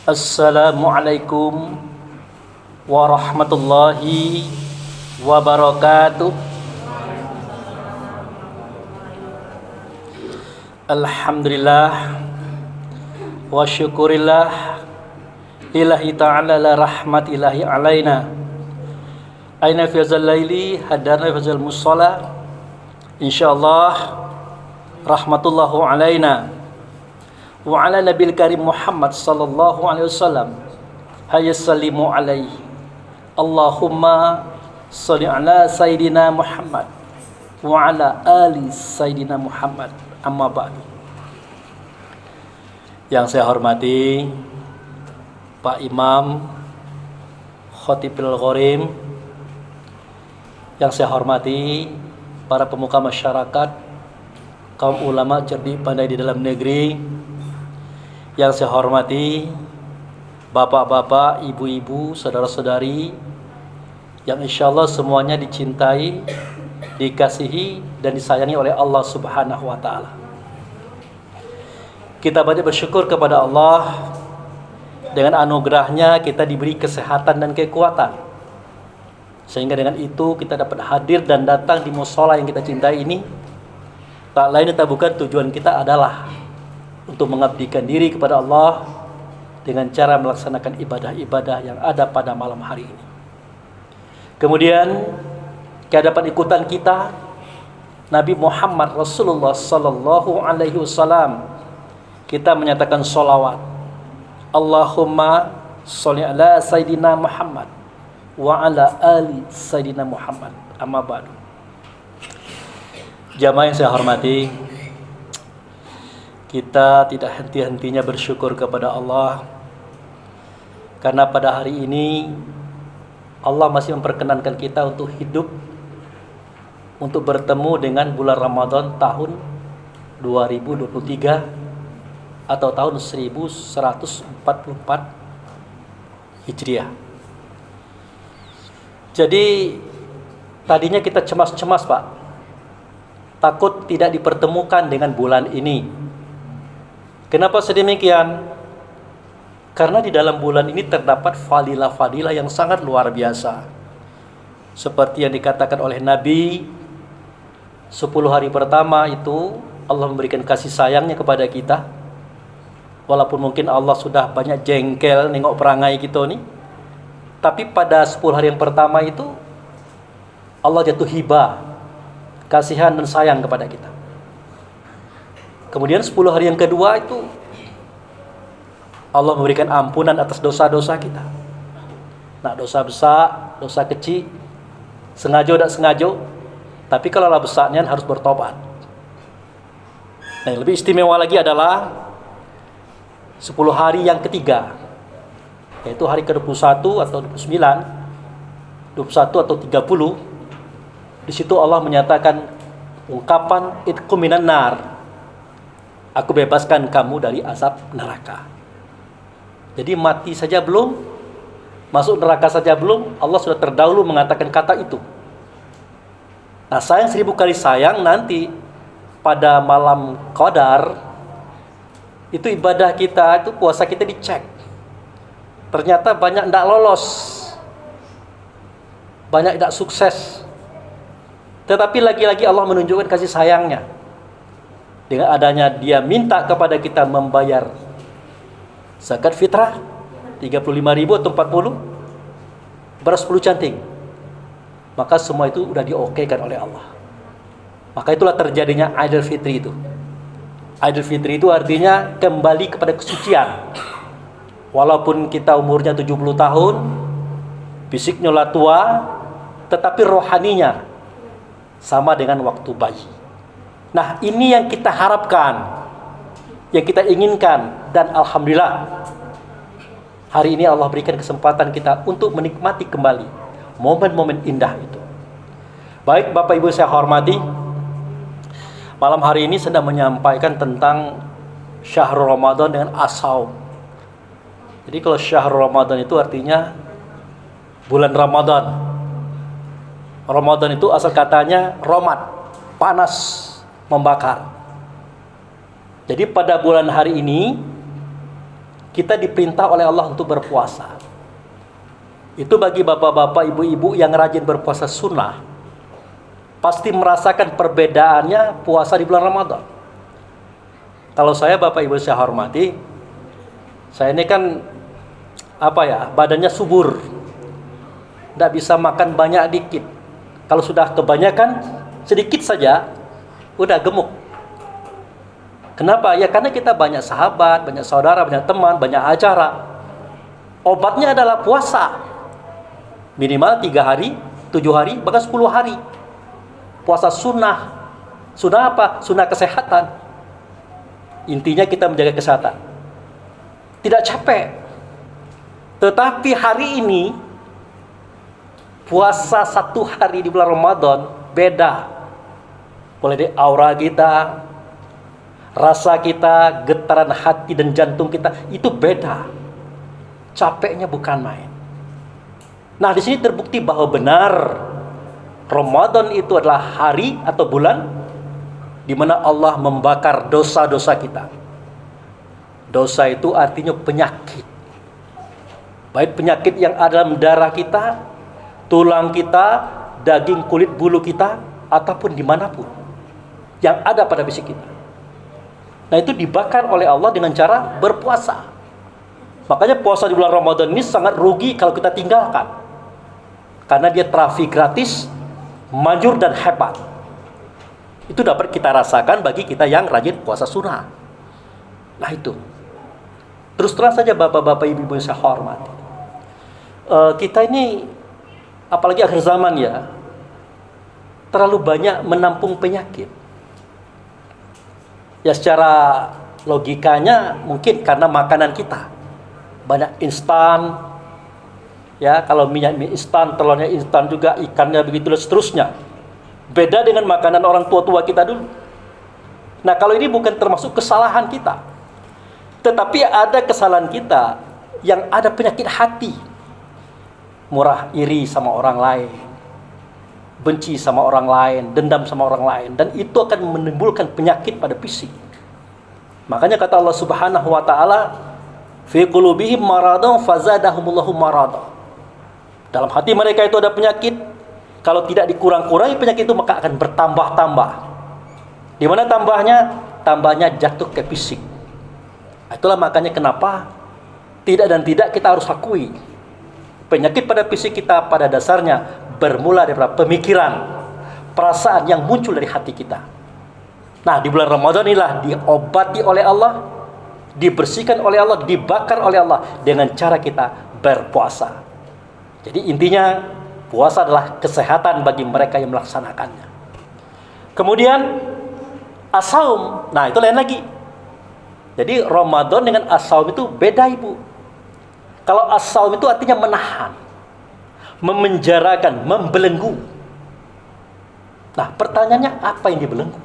Assalamualaikum warahmatullahi wabarakatuh. Alhamdulillah wa syukurillah lillahi ta'ala la rahmat ilahi alaina aina fi hazal laili hadarna fi hazal musalla insyaallah rahmatullahu alaina wa ala nabil karim Muhammad sallallahu alaihi wasallam hayya sallimu alaihi Allahumma shalli ala sayyidina Muhammad wa ala ali sayyidina Muhammad. Amma ba'du. Yang saya hormati Pak Imam Khotibul Ghorim, yang saya hormati para pemuka masyarakat, kaum ulama cerdik pandai di dalam negeri, yang saya hormati bapak-bapak, ibu-ibu, saudara-saudari yang insyaallah semuanya dicintai, dikasihi dan disayangi oleh Allah Subhanahu wa taala. Kita banyak bersyukur kepada Allah, dengan anugerahnya kita diberi kesehatan dan kekuatan, sehingga dengan itu kita dapat hadir dan datang di mushola yang kita cintai ini. Tak lain dan tak bukan tujuan kita adalah untuk mengabdikan diri kepada Allah dengan cara melaksanakan ibadah-ibadah yang ada pada malam hari ini. Kemudian kehadapan ikutan kita Nabi Muhammad Rasulullah sallallahu alaihi wasallam, kita menyatakan sholawat. Allahumma sholli ala sayyidina Muhammad wa ala ali sayyidina Muhammad. Amma ba'du. Jamaah yang saya hormati, kita tidak henti-hentinya bersyukur kepada Allah karena pada hari ini Allah masih memperkenankan kita untuk hidup, untuk bertemu dengan bulan Ramadan tahun 2023 atau tahun 1144 Hijriah. Jadi tadinya kita cemas-cemas, Pak, takut tidak dipertemukan dengan bulan ini. Kenapa sedemikian? Karena di dalam bulan ini terdapat fadilah-fadilah yang sangat luar biasa. Seperti yang dikatakan oleh Nabi, 10 hari pertama itu Allah memberikan kasih sayangnya kepada kita. Walaupun mungkin Allah sudah banyak jengkel nengok perangai kita nih, tapi pada 10 hari yang pertama itu Allah jatuh hibah, kasihan dan sayang kepada kita. Kemudian 10 hari yang kedua itu Allah memberikan ampunan atas dosa-dosa kita. Nah, dosa besar, dosa kecil, sengaja tidak sengaja, tapi kalau besarnya harus bertobat. Nah, yang lebih istimewa lagi adalah 10 hari yang ketiga, yaitu hari ke-21 atau 29, 21 atau 30. Di situ Allah menyatakan ungkapan itqu minan nar, aku bebaskan kamu dari azab neraka. Jadi mati saja belum, masuk neraka saja belum, Allah sudah terdahulu mengatakan kata itu. Nah, sayang 1000 kali sayang, nanti pada malam Qadar itu ibadah kita, itu puasa kita dicek. Ternyata banyak tidak lolos, banyak tidak sukses. Tetapi lagi-lagi Allah menunjukkan kasih sayangnya dengan adanya Dia minta kepada kita membayar zakat fitrah 35.000 atau 40, beras 10 canting. Maka semua itu sudah diokekan oleh Allah. Maka itulah terjadinya Idul Fitri itu. Idul Fitri itu artinya kembali kepada kesucian. Walaupun kita umurnya 70 tahun, fisiknya lah tua, tetapi rohaninya sama dengan waktu bayi. Nah, ini yang kita harapkan, yang kita inginkan, dan alhamdulillah hari ini Allah berikan kesempatan kita untuk menikmati kembali momen-momen indah itu. Baik Bapak Ibu saya hormati, malam hari ini sedang menyampaikan tentang Syahrul Ramadan dengan as-saum. Jadi kalau Syahrul Ramadan itu artinya bulan Ramadan. Ramadan itu asal katanya romat, panas, membakar. Jadi pada bulan hari ini kita diperintah oleh Allah untuk berpuasa. Itu bagi bapak-bapak, ibu-ibu yang rajin berpuasa sunnah, pasti merasakan perbedaannya puasa di bulan Ramadan. Kalau saya, bapak ibu saya hormati, saya ini kan badannya subur, tidak bisa makan banyak dikit. Kalau sudah kebanyakan sedikit saja udah gemuk. Kenapa? Ya karena kita banyak sahabat, banyak saudara, banyak teman, banyak acara. Obatnya adalah puasa. Minimal 3 hari, 7 hari, bahkan 10 hari. Puasa sunnah. Sunnah apa? Sunnah kesehatan. Intinya kita menjaga kesehatan. Tidak capek. Tetapi hari ini puasa 1 hari di bulan Ramadan beda. Mulai dari aura kita, rasa kita, getaran hati dan jantung kita itu beda. Capeknya bukan main. Nah, di sini terbukti bahwa benar Ramadan itu adalah hari atau bulan di mana Allah membakar dosa-dosa kita. Dosa itu artinya penyakit. Baik penyakit yang ada dalam darah kita, tulang kita, daging, kulit, bulu kita, ataupun dimanapun yang ada pada fisik kita. Nah, itu dibakar oleh Allah dengan cara berpuasa. Makanya puasa di bulan Ramadan ini sangat rugi kalau kita tinggalkan. Karena dia terapi gratis, manjur dan hebat. Itu dapat kita rasakan bagi kita yang rajin puasa sunnah. Nah itu. Terus terang saja bapak-bapak, ibu-ibu yang saya hormati. Kita ini, apalagi akhir zaman ya, terlalu banyak menampung penyakit. Ya secara logikanya mungkin karena makanan kita. Banyak instan. Ya, kalau minyak mie instan, telurnya instan juga, ikannya begitu dan seterusnya. Beda dengan makanan orang tua-tua kita dulu. Nah, kalau ini bukan termasuk kesalahan kita. Tetapi ada kesalahan kita yang ada penyakit hati. Murah iri sama orang lain. Benci sama orang lain, dendam sama orang lain. Dan itu akan menimbulkan penyakit pada fisik. Makanya kata Allah Subhanahu wa ta'ala, fi qulubihim maradun fazadahumullahu marada. Dalam hati mereka itu ada penyakit. Kalau tidak dikurang-kurangi penyakit itu, maka akan bertambah-tambah. Di mana tambahnya? Tambahnya jatuh ke fisik. Itulah makanya kenapa tidak dan tidak kita harus akui. Penyakit pada fisik kita pada dasarnya bermula dari pemikiran, perasaan yang muncul dari hati kita. Nah, di bulan Ramadan inilah diobati oleh Allah, dibersihkan oleh Allah, dibakar oleh Allah dengan cara kita berpuasa. Jadi intinya puasa adalah kesehatan bagi mereka yang melaksanakannya. Kemudian as-saum. Nah, itu lain lagi. Jadi Ramadan dengan as-saum itu beda, Ibu. Kalau as-saum itu artinya menahan, memenjarakan, membelenggu. Nah, pertanyaannya apa yang dibelenggu?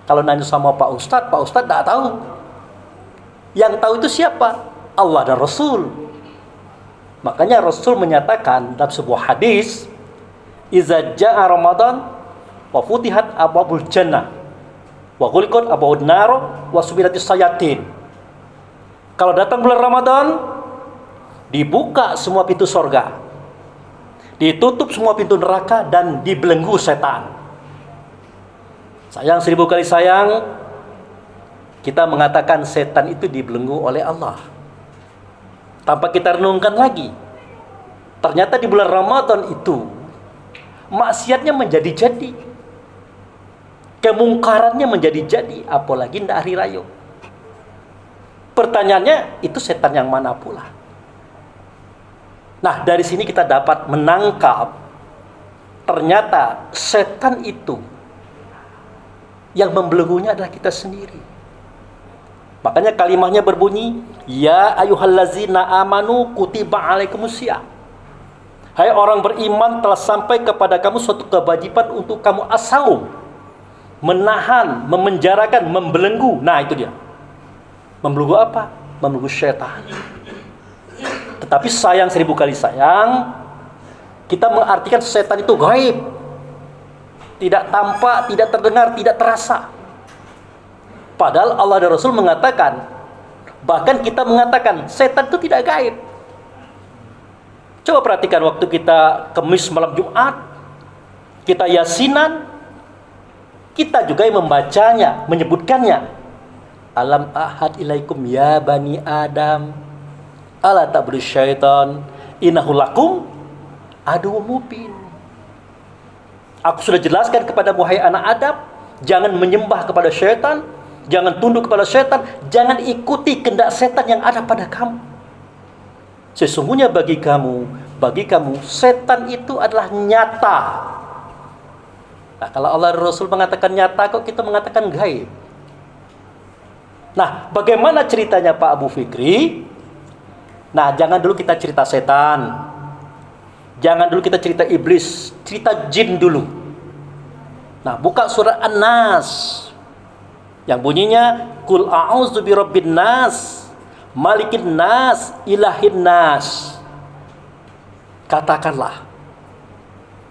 Kalau nanya sama Pak Ustadz tidak tahu. Yang tahu itu siapa? Allah dan Rasul. Makanya Rasul menyatakan dalam sebuah hadis, "Iza ja'a Ramadan wa futihat abwabul jannah wa ghuliqat abwabun nar wa subiratis sayatin." Kalau datang bulan Ramadan, dibuka semua pintu surga, ditutup semua pintu neraka, dan dibelenggu setan. Sayang 1000 kali sayang, kita mengatakan setan itu dibelenggu oleh Allah. Tanpa kita renungkan lagi, ternyata di bulan Ramadan itu maksiatnya menjadi-jadi, kemungkarannya menjadi-jadi, apalagi di hari raya. Pertanyaannya, itu setan yang mana pula? Nah, dari sini kita dapat menangkap ternyata setan itu yang membelenggunya adalah kita sendiri. Makanya kalimahnya berbunyi, ya ayyuhallazina amanu kutiba alaikumusiyam. Hai orang beriman, telah sampai kepada kamu suatu kewajiban untuk kamu as-saum, menahan, memenjarakan, membelenggu. Nah, itu dia. Membelenggu apa? Membelenggu syaitan. Tetapi sayang 1000 kali sayang, kita mengartikan setan itu gaib, tidak tampak, tidak terdengar, tidak terasa. Padahal Allah dan Rasul mengatakan, Bahkan kita mengatakan setan itu tidak gaib. Coba perhatikan waktu kita Kamis malam Jumat, kita yasinan, kita juga yang membacanya, menyebutkannya. Alam ahad ilaikum ya bani Adam, ala ta'budu syaitan, innahu lakum aduwwum mubin. Aku sudah jelaskan kepada wahai anak Adam, jangan menyembah kepada syaitan, jangan tunduk kepada syaitan, jangan ikuti kehendak setan yang ada pada kamu. Sesungguhnya bagi kamu setan itu adalah nyata. Nah, kalau Allah dan Rasul mengatakan nyata, kok kita mengatakan gaib? Nah, bagaimana ceritanya Pak Abu Fikri? Nah, jangan dulu kita cerita setan, jangan dulu kita cerita iblis, cerita jin dulu. Nah, buka surat An-Nas yang bunyinya Qul a'udzu birabbin nas, malikin nas, ilahin nas. Katakanlah,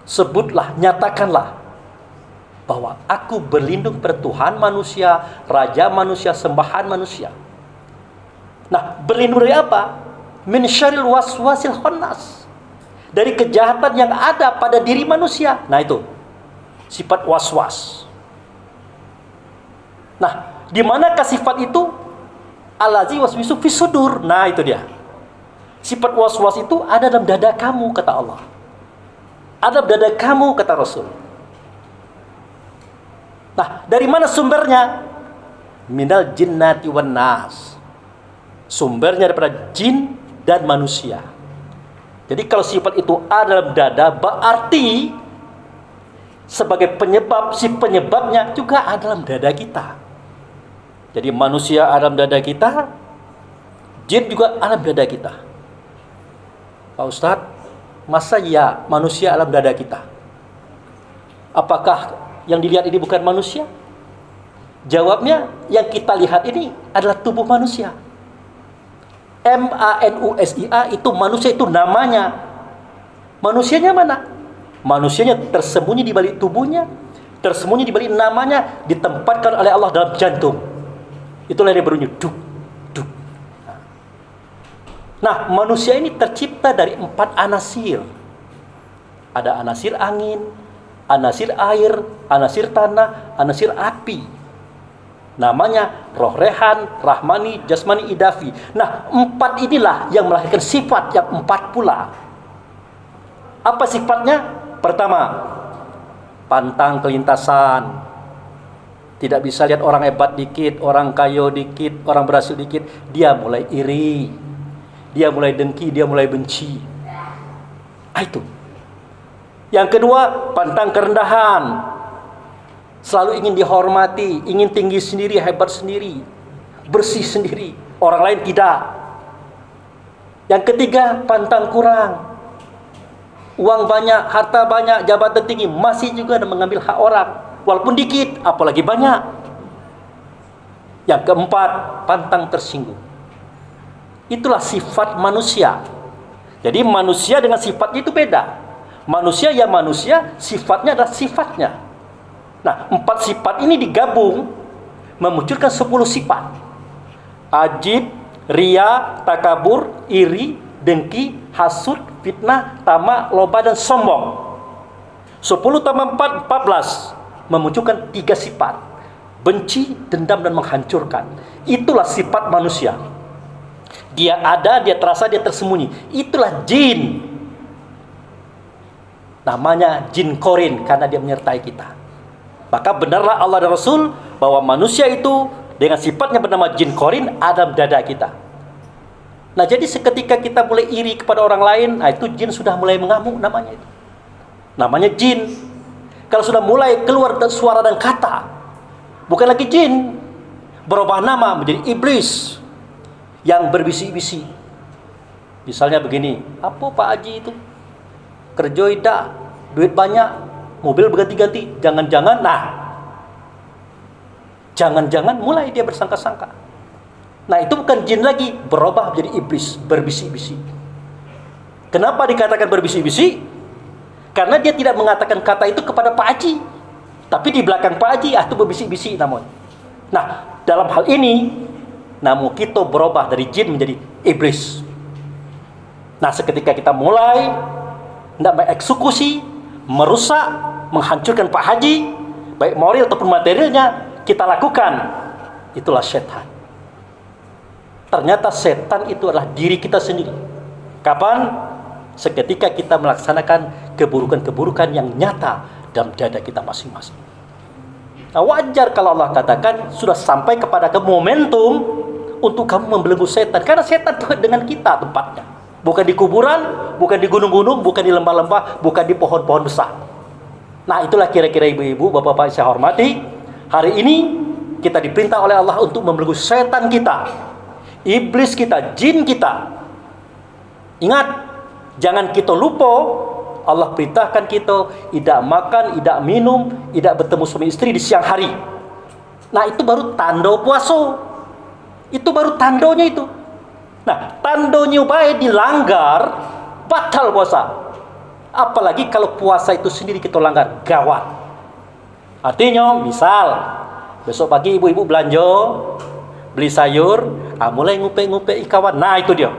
sebutlah, nyatakanlah bahwa aku berlindung pada Tuhan manusia, Raja manusia, sembahan manusia. Nah, berlindung dari apa? Min syarril waswasil khannas, dari kejahatan yang ada pada diri manusia. Nah, itu sifat waswas. Nah, di manakah sifat itu? Allazi waswisu fis sudur. Nah, itu dia. Sifat waswas itu ada dalam dada kamu, kata Allah. Ada dalam dada kamu, kata Rasul. Nah, dari mana sumbernya? Minal jinnati wan nas. Sumbernya daripada jin dan manusia. Jadi kalau sifat itu ada dalam dada, berarti sebagai penyebab, si penyebabnya juga ada dalam dada kita. Jadi manusia ada dalam dada kita, jin juga ada dalam dada kita. Pak Ustadz, masa ya manusia alam dada kita? Apakah yang dilihat ini bukan manusia? Jawabnya, yang kita lihat ini adalah tubuh manusia. MANUSIA itu manusia, itu namanya. Manusianya mana? Manusianya tersembunyi di balik tubuhnya, tersembunyi di balik namanya, ditempatkan oleh Allah dalam jantung. Itulah yang berbunyi duk, duk. Nah, manusia ini tercipta dari 4 anasir. Ada anasir angin, anasir air, anasir tanah, anasir api. Namanya roh rehan, rahmani, jasmani, idafi. Nah, 4 inilah yang melahirkan sifat yang 4 pula. Apa sifatnya? Pertama, pantang kelintasan. Tidak bisa lihat orang hebat dikit, orang kaya dikit, orang berhasil dikit, dia mulai iri, dia mulai dengki, dia mulai benci. Itu. Yang kedua, pantang kerendahan. Selalu ingin dihormati, ingin tinggi sendiri, hebat sendiri, bersih sendiri, orang lain tidak. Yang ketiga, pantang kurang. Uang banyak, harta banyak, jabatan tinggi, masih juga mengambil hak orang, walaupun dikit, apalagi banyak. Yang keempat, pantang tersinggung. Itulah sifat manusia. Jadi manusia dengan sifatnya itu beda. Manusia ya manusia, sifatnya adalah sifatnya. Nah, 4 sifat ini digabung memunculkan 10 sifat. Ajib, ria, takabur, iri, dengki, hasud, fitnah, tamak, loba, dan sombong. 10 tambah 4, 14. Memunculkan 3 sifat. Benci, dendam, dan menghancurkan. Itulah sifat manusia. Dia ada, dia terasa, dia tersembunyi. Itulah jin. Namanya jin korin karena dia menyertai kita. Maka benarlah Allah dan Rasul bahwa manusia itu dengan sifatnya bernama jin korin ada dalam dada kita. Nah, jadi seketika kita mulai iri kepada orang lain, nah itu jin sudah mulai mengamuk namanya itu. Namanya jin. Kalau sudah mulai keluar suara dan kata, bukan lagi jin, berubah nama menjadi iblis yang berbisik-bisik. Misalnya begini, apa Pak Haji itu? Kerja tidak, duit banyak, mobil berganti-ganti, jangan-jangan, nah, jangan-jangan mulai dia bersangka-sangka. Nah, itu bukan jin lagi, berubah menjadi iblis, berbisik-bisik. Kenapa dikatakan berbisik-bisik? Karena dia tidak mengatakan kata itu kepada Pak Haji, tapi di belakang Pak Haji itu berbisik-bisik namun. Nah, dalam hal ini namun kita berubah dari jin menjadi iblis. Nah, seketika kita mulai hendak mengeksekusi, merusak, menghancurkan Pak Haji, baik moral ataupun materialnya, kita lakukan. Itulah setan. Ternyata setan itu adalah diri kita sendiri. Kapan? Seketika kita melaksanakan keburukan-keburukan yang nyata dalam dada kita masing-masing. Nah, wajar kalau Allah katakan sudah sampai kepada momentum untuk kamu membelenggu setan, karena setan itu dengan kita tempatnya, bukan di kuburan, bukan di gunung-gunung, bukan di lembah-lembah, bukan di pohon-pohon besar. Nah, itulah kira-kira ibu-ibu, bapak-bapak saya hormati, hari ini kita diperintah oleh Allah untuk membelenggu setan kita, iblis kita, jin kita. Ingat, jangan kita lupa Allah perintahkan kita tidak makan, tidak minum, tidak bertemu suami istri di siang hari. Nah, itu baru tanda puasa. Itu baru tandanya itu. Nah, tandanya baik dilanggar, batal puasa. Apalagi kalau puasa itu sendiri kita langgar, gawat. Artinya, misal besok pagi ibu-ibu belanja, beli sayur, mulai ngupe-ngupe kawan. Nah, itu dia.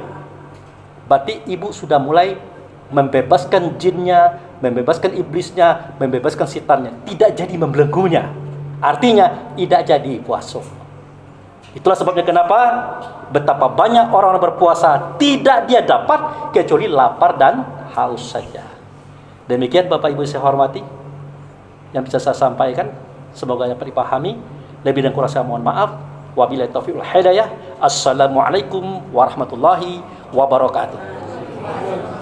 Berarti ibu sudah mulai membebaskan jinnya, membebaskan iblisnya, membebaskan setannya. Tidak jadi membelenggunya. Artinya tidak jadi puasa. Itulah sebabnya kenapa betapa banyak orang berpuasa tidak dia dapat kecuali lapar dan haus saja. Demikian Bapak Ibu saya hormati yang bisa saya sampaikan. Semoga dapat dipahami. Lebih dan kurang saya mohon maaf. Wabillahi taufiq wal hidayah. Assalamualaikum warahmatullahi wabarakatuh.